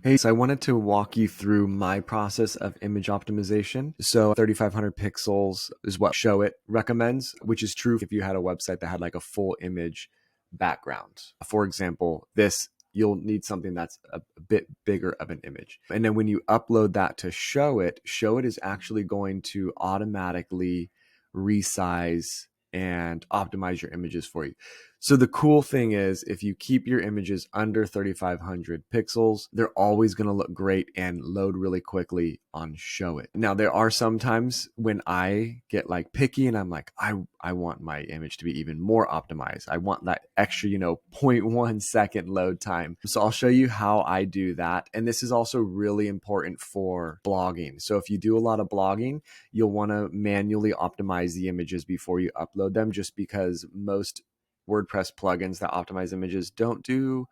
Hey, so I wanted to walk you through my process of image optimization. So 3,500 pixels is what Showit recommends, which is true if you had a website that had like a full image background. For example, this, you'll need something that's a bit bigger of an image. And then when you upload that to Showit is actually going to automatically resize and optimize your images for you. So the cool thing is if you keep your images under 3,500 pixels, they're always going to look great and load really quickly on Showit. Now, there are some times when I get like picky and I'm like, I want my image to be even more optimized. I want that extra, 0.1 second load time. So I'll show you how I do that. And this is also really important for blogging. So if you do a lot of blogging, you'll want to manually optimize the images before you upload them, just because most WordPress plugins that optimize images don't do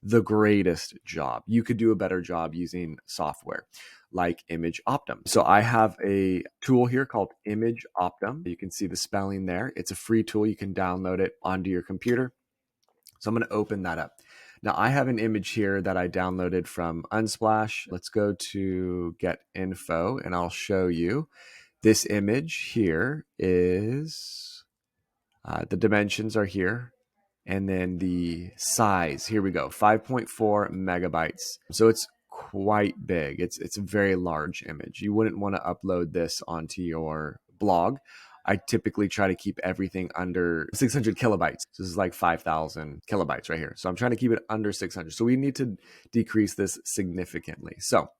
the greatest job. You could do a better job using software like Image Optim. So I have a tool here called Image Optim. You can see the spelling there. It's a free tool. You can download it onto your computer. So I'm going to open that up. Now I have an image here that I downloaded from Unsplash. Let's go to Get Info and I'll show you. This image here is, the dimensions are here. And then the size, here we go, 5.4 megabytes. So it's quite big. It's a very large image. You wouldn't want to upload this onto your blog. I typically try to keep everything under 600 kilobytes. So this is like 5,000 kilobytes right here. So I'm trying to keep it under 600. So we need to decrease this significantly. So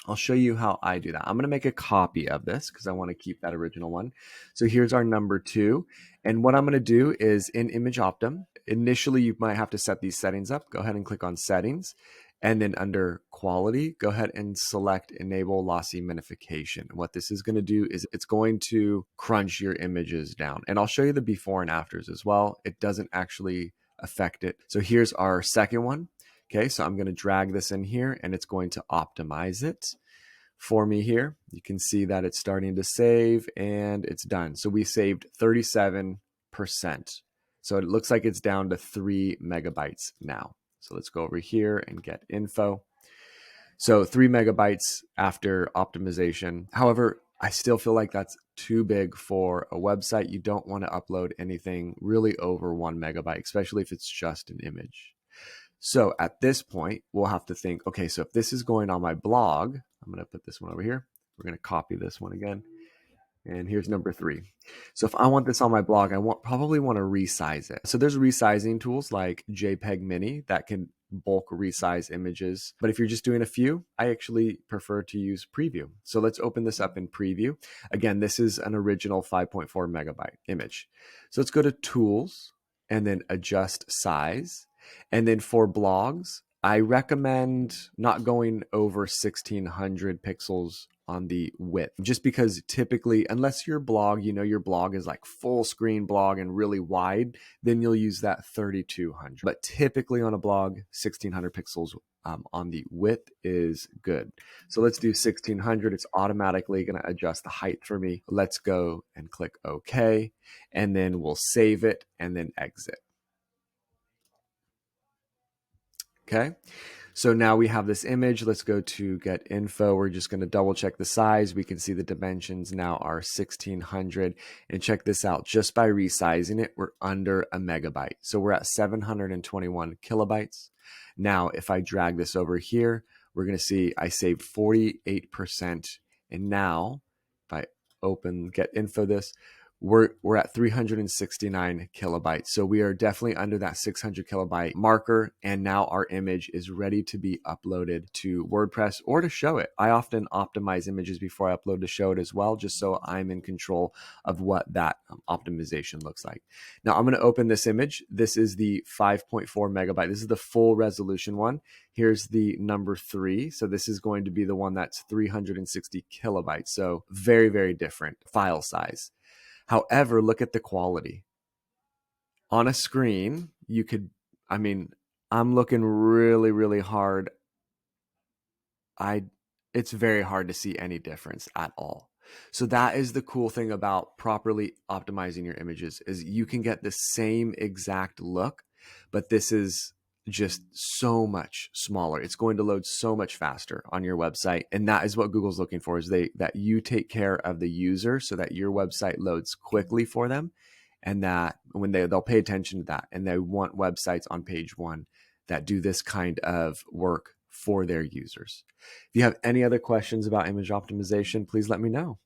I'll show you how I do that. I'm going to make a copy of this because I want to keep that original one. So here's our number 2. And what I'm going to do is in Image Optim, initially you might have to set these settings up. Go ahead and click on Settings. And then under Quality, go ahead and select Enable Lossy Minification. What this is going to do is it's going to crunch your images down. And I'll show you the before and afters as well. It doesn't actually affect it. So here's our second one. Okay, so I'm going to drag this in here and it's going to optimize it for me here. You can see that it's starting to save and it's done. So we saved 37%. So it looks like it's down to 3 megabytes now. So let's go over here and get info. So 3 megabytes after optimization. However, I still feel like that's too big for a website. You don't want to upload anything really over 1 megabyte, especially if it's just an image. So at this point, we'll have to think, okay, so if this is going on my blog, I'm going to put this one over here. We're going to copy this one again. And here's number 3. So if I want this on my blog, I probably want to resize it. So there's resizing tools like JPEG Mini that can bulk resize images. But if you're just doing a few, I actually prefer to use Preview. So let's open this up in Preview. Again, this is an original 5.4 megabyte image. So let's go to Tools and then Adjust Size. And then for blogs, I recommend not going over 1600 pixels on the width, just because typically, unless your blog, your blog is like full screen blog and really wide, then you'll use that 3200. But typically on a blog, 1600 pixels on the width is good. So let's do 1600. It's automatically going to adjust the height for me. Let's go and click OK, and then we'll save it and then exit. Okay, so now we have this image. Let's go to Get Info. We're just going to double check the size. We can see the dimensions now are 1600. And check this out. Just by resizing it, we're under a megabyte. So we're at 721 kilobytes. Now, if I drag this over here, we're going to see I saved 48%. And now, if I open Get Info this, we're at 369 kilobytes. So we are definitely under that 600 kilobyte marker. And now our image is ready to be uploaded to WordPress or to Showit. I often optimize images before I upload to Showit as well, just so I'm in control of what that optimization looks like. Now I'm going to open this image. This is the 5.4 megabyte. This is the full resolution one. Here's the number 3. So this is going to be the one that's 360 kilobytes. So very, very different file size. However, look at the quality. On a screen, you could, I'm looking really, really hard. It's very hard to see any difference at all. So that is the cool thing about properly optimizing your images, is you can get the same exact look, but this is just so much smaller. It's going to load so much faster on your website. And that is what Google's looking for, is that you take care of the user so that your website loads quickly for them. And that when they'll pay attention to that, and they want websites on page one that do this kind of work for their users. If you have any other questions about image optimization, please let me know.